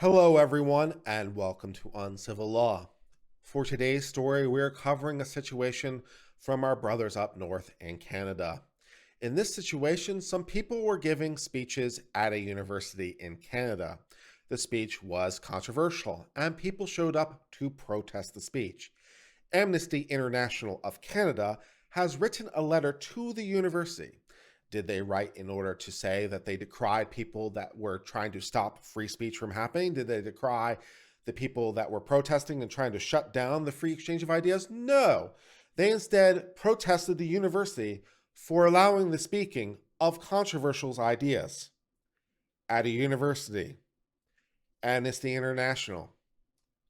Hello, everyone, and welcome to Uncivil Law. For today's story, we're covering a situation from our brothers up north in Canada. In this situation, some people were giving speeches at a university in Canada. The speech was controversial, and people showed up to protest the speech. Amnesty International of Canada has written a letter to the university. Did they write in order to say that they decried people that were trying to stop free speech from happening? Did they decry the people that were protesting and trying to shut down the free exchange of ideas? No. They instead protested the university for allowing the speaking of controversial ideas at a university. Amnesty International.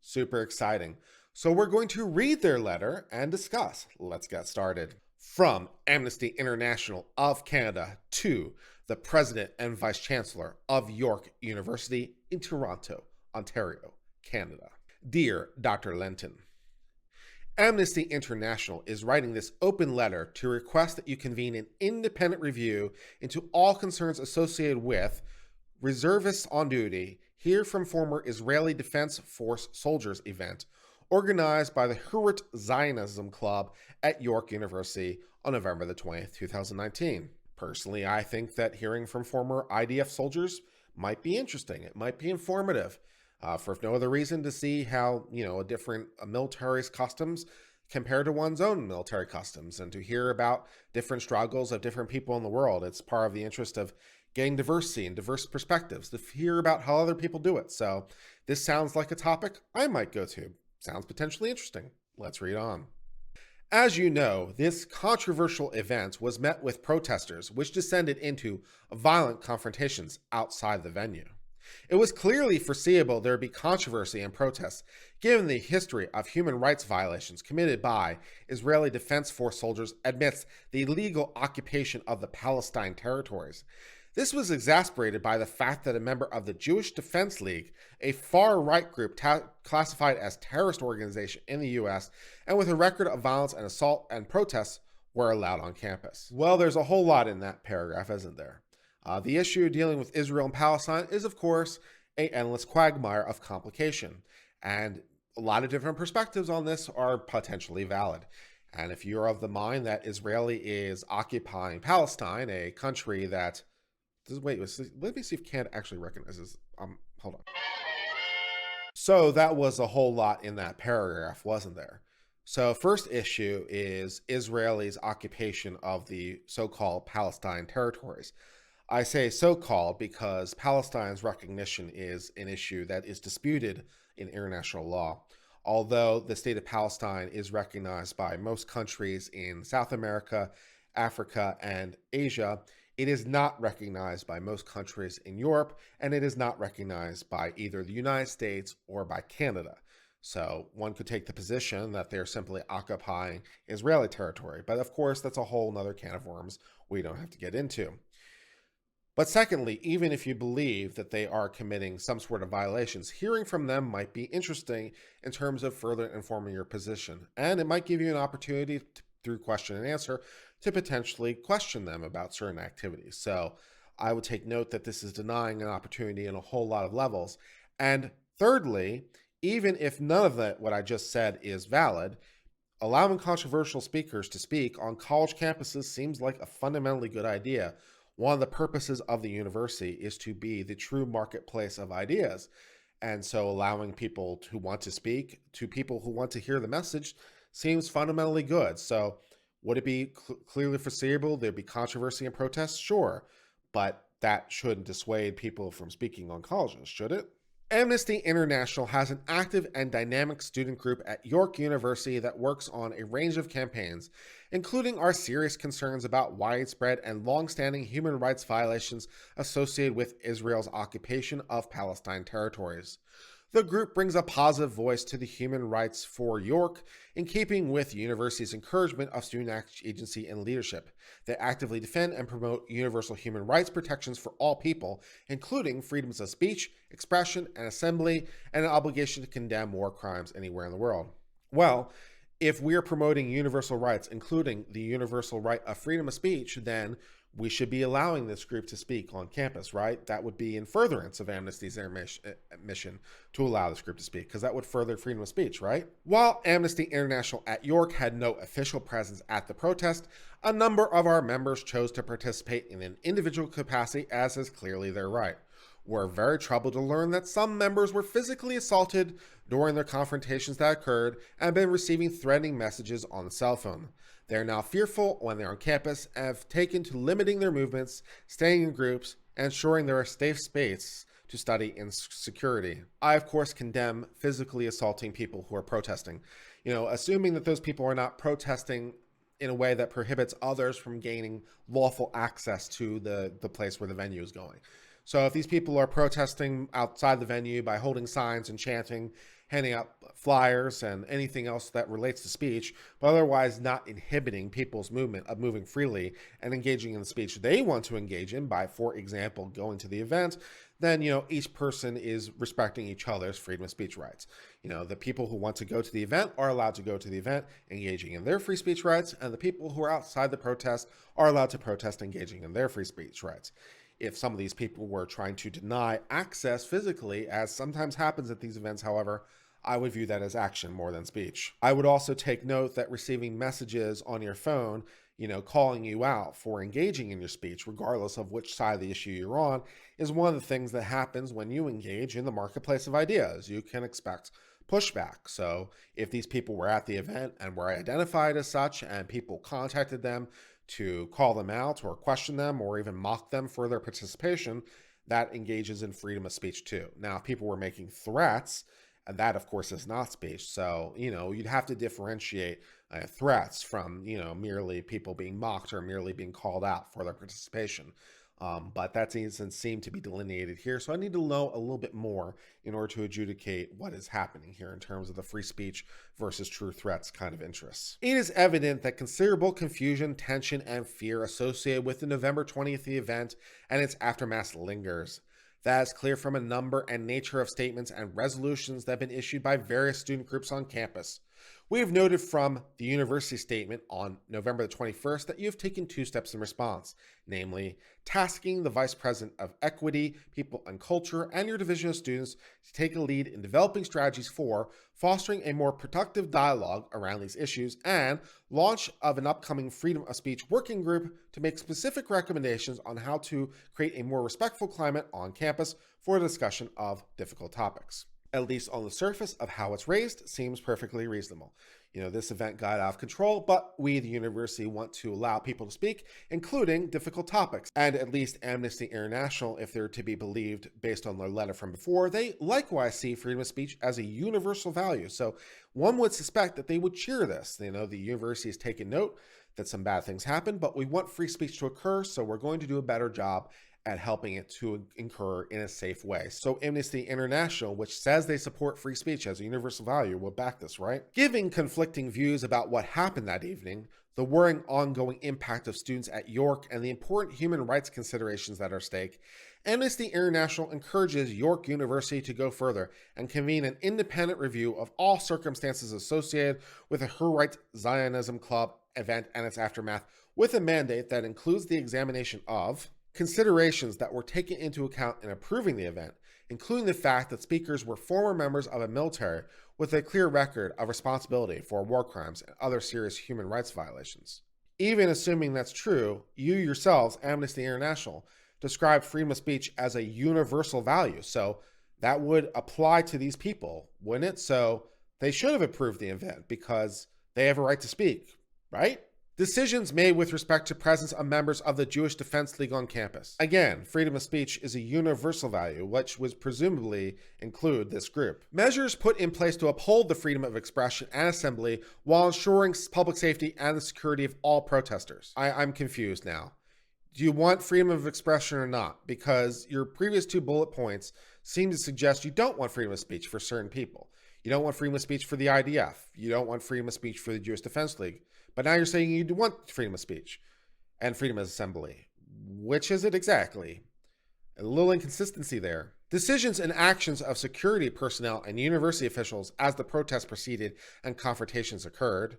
Super exciting. So we're going to read their letter and discuss. Let's get started. From Amnesty International of Canada to the President and Vice Chancellor of York University in Toronto, Ontario, Canada. Dear Dr. Lenton, Amnesty International is writing this open letter to request that you convene an independent review into all concerns associated with reservists on duty, hear from former Israeli Defense Force soldiers event, organized by the Hurut Zionism Club at York University on November the 20th, 2019. Personally, I think that hearing from former IDF soldiers might be interesting. It might be informative, for if no other reason, to see how, a different military's customs compared to one's own military customs, and to hear about different struggles of different people in the world. It's part of the interest of getting diversity and diverse perspectives, to hear about how other people do it. So this sounds like a topic I might go to. Sounds potentially interesting. Let's read on. As you know, this controversial event was met with protesters, which descended into violent confrontations outside the venue. It was clearly foreseeable there would be controversy and protests, given the history of human rights violations committed by Israeli Defense Force soldiers amidst the illegal occupation of the Palestine territories. This was exacerbated by the fact that a member of the Jewish Defense League, a far-right group classified as terrorist organization in the U.S., and with a record of violence and assault and protests, were allowed on campus. Well, there's a whole lot in that paragraph, isn't there? The issue dealing with Israel and Palestine is, of course, an endless quagmire of complication, and a lot of different perspectives on this are potentially valid. And if you're of the mind that Israeli is occupying Palestine, a country that wait, let me see if Canada actually recognizes. Hold on. So that was a whole lot in that paragraph, wasn't there? So first issue is Israel's occupation of the so-called Palestine territories. I say so-called because Palestine's recognition is an issue that is disputed in international law. Although the state of Palestine is recognized by most countries in South America, Africa, and Asia, it is not recognized by most countries in Europe, and it is not recognized by either the United States or by Canada. So one could take the position that they're simply occupying Israeli territory. But of course, that's a whole nother can of worms we don't have to get into. But secondly, even if you believe that they are committing some sort of violations, hearing from them might be interesting in terms of further informing your position. And it might give you an opportunity through question and answer to potentially question them about certain activities. So I would take note that this is denying an opportunity in a whole lot of levels. And thirdly, even if none of that, what I just said, is valid, allowing controversial speakers to speak on college campuses seems like a fundamentally good idea. One of the purposes of the university is to be the true marketplace of ideas. And so allowing people who want to speak to people who want to hear the message seems fundamentally good. So would it be clearly foreseeable there'd be controversy and protests? Sure, but that shouldn't dissuade people from speaking on colleges, should it? Amnesty International has an active and dynamic student group at York University that works on a range of campaigns, including our serious concerns about widespread and long-standing human rights violations associated with Israel's occupation of Palestine territories. The group brings a positive voice to the human rights for York, in keeping with the university's encouragement of student agency and leadership. They actively defend and promote universal human rights protections for all people, including freedoms of speech, expression, and assembly, and an obligation to condemn war crimes anywhere in the world. Well, if we're promoting universal rights, including the universal right of freedom of speech, then we should be allowing this group to speak on campus, right? That would be in furtherance of Amnesty's mission to allow this group to speak, because that would further freedom of speech, right? While Amnesty International at York had no official presence at the protest, a number of our members chose to participate in an individual capacity, as is clearly their right. We're very troubled to learn that some members were physically assaulted during their confrontations that occurred and have been receiving threatening messages on the cell phone. They are now fearful when they're on campus and have taken to limiting their movements, staying in groups, and ensuring there are safe space to study in security. I, of course, condemn physically assaulting people who are protesting. Assuming that those people are not protesting in a way that prohibits others from gaining lawful access to the place where the venue is going. So if these people are protesting outside the venue by holding signs and chanting, handing out flyers and anything else that relates to speech, but otherwise not inhibiting people's movement of moving freely and engaging in the speech they want to engage in by, for example, going to the event, then, each person is respecting each other's freedom of speech rights. The people who want to go to the event are allowed to go to the event, engaging in their free speech rights, and the people who are outside the protest are allowed to protest, engaging in their free speech rights. If some of these people were trying to deny access physically, as sometimes happens at these events, however, I would view that as action more than speech. I would also take note that receiving messages on your phone, calling you out for engaging in your speech, regardless of which side of the issue you're on, is one of the things that happens when you engage in the marketplace of ideas. You can expect pushback. So if these people were at the event and were identified as such, and people contacted them to call them out or question them or even mock them for their participation, that engages in freedom of speech too. Now, if people were making threats, and that, of course, is not speech. So, you'd have to differentiate threats from, merely people being mocked or merely being called out for their participation. But that doesn't seem to be delineated here. So I need to know a little bit more in order to adjudicate what is happening here in terms of the free speech versus true threats kind of interests. It is evident that considerable confusion, tension, and fear associated with the November 20th event and its aftermath lingers. That is clear from a number and nature of statements and resolutions that have been issued by various student groups on campus. We have noted from the university statement on November the 21st that you have taken 2 steps in response, namely tasking the Vice President of Equity, People and Culture and your Division of Students to take a lead in developing strategies for fostering a more productive dialogue around these issues and launch of an upcoming freedom of speech working group to make specific recommendations on how to create a more respectful climate on campus for a discussion of difficult topics. At least on the surface of how it's raised, seems perfectly reasonable. This event got out of control, but we, the university, want to allow people to speak, including difficult topics. And at least Amnesty International, if they're to be believed based on their letter from before, they likewise see freedom of speech as a universal value. So one would suspect that they would cheer this. The university has taken note that some bad things happen, but we want free speech to occur, so we're going to do a better job at helping it to occur in a safe way. So Amnesty International, which says they support free speech as a universal value, will back this, right? Giving conflicting views about what happened that evening, the worrying ongoing impact of students at York, and the important human rights considerations that are at stake, Amnesty International encourages York University to go further and convene an independent review of all circumstances associated with the Her Rights Zionism Club event and its aftermath, with a mandate that includes the examination of considerations that were taken into account in approving the event, including the fact that speakers were former members of a military with a clear record of responsibility for war crimes and other serious human rights violations. Even assuming that's true, you yourselves, Amnesty International, describe freedom of speech as a universal value. So that would apply to these people, wouldn't it? So they should have approved the event because they have a right to speak, right? Decisions made with respect to presence of members of the Jewish Defense League on campus. Again, freedom of speech is a universal value, which would presumably include this group. Measures put in place to uphold the freedom of expression and assembly while ensuring public safety and the security of all protesters. I'm confused now. Do you want freedom of expression or not? Because your previous 2 bullet points seem to suggest you don't want freedom of speech for certain people. You don't want freedom of speech for the IDF. You don't want freedom of speech for the Jewish Defense League. But now you're saying you do want freedom of speech and freedom of assembly. Which is it exactly? A little inconsistency there. Decisions and actions of security personnel and university officials as the protests proceeded and confrontations occurred.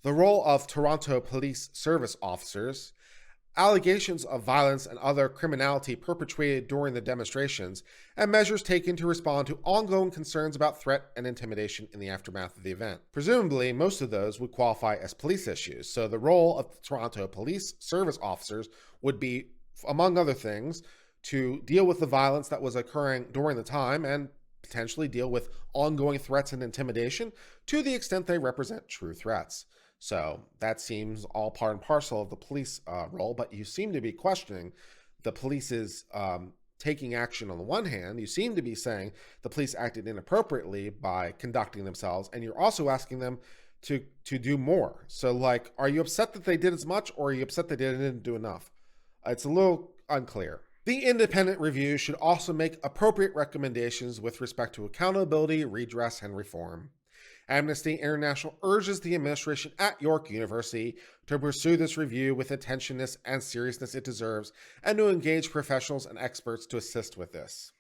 The role of Toronto Police Service officers. allegations of violence and other criminality perpetrated during the demonstrations, and measures taken to respond to ongoing concerns about threat and intimidation in the aftermath of the event. Presumably, most of those would qualify as police issues, so the role of the Toronto police service officers would be, among other things, to deal with the violence that was occurring during the time and potentially deal with ongoing threats and intimidation to the extent they represent true threats. So that seems all part and parcel of the police role, but you seem to be questioning the police's taking action on the one hand. You seem to be saying the police acted inappropriately by conducting themselves, and you're also asking them to do more. So, like, are you upset that they did as much, or are you upset that they didn't do enough? It's a little unclear. The independent review should also make appropriate recommendations with respect to accountability, redress, and reform. Amnesty International urges the administration at York University to pursue this review with attentionness and seriousness it deserves, and to engage professionals and experts to assist with this.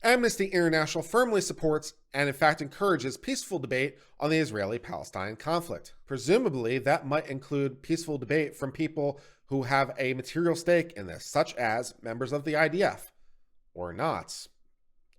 Amnesty International firmly supports and in fact encourages peaceful debate on the Israeli-Palestine conflict. Presumably, that might include peaceful debate from people who have a material stake in this, such as members of the IDF, or not.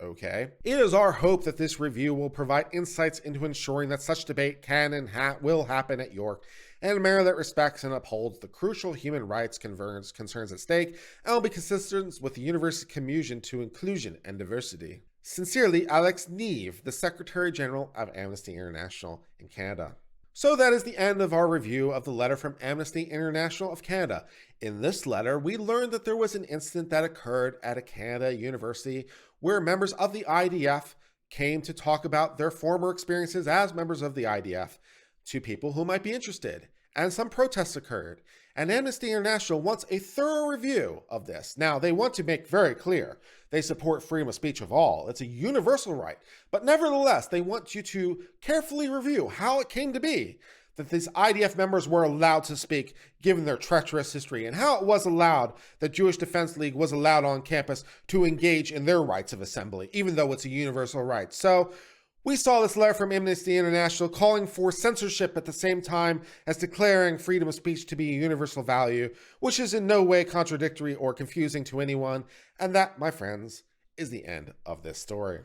Okay. It is our hope that this review will provide insights into ensuring that such debate can and will happen at York in a manner that respects and upholds the crucial human rights concerns at stake, and will be consistent with the university's commitment to inclusion and diversity. Sincerely, Alex Neve, the Secretary General of Amnesty International in Canada. So that is the end of our review of the letter from Amnesty International of Canada. In this letter, we learned that there was an incident that occurred at a Canada university where members of the IDF came to talk about their former experiences as members of the IDF to people who might be interested, and some protests occurred. And Amnesty International wants a thorough review of this. Now, they want to make very clear they support freedom of speech of all. It's a universal right. But nevertheless, they want you to carefully review how it came to be that these IDF members were allowed to speak given their treacherous history, and how it was allowed that Jewish Defense League was allowed on campus to engage in their rights of assembly, even though it's a universal right. So we saw this letter from Amnesty International calling for censorship at the same time as declaring freedom of speech to be a universal value, which is in no way contradictory or confusing to anyone. And that, my friends, is the end of this story.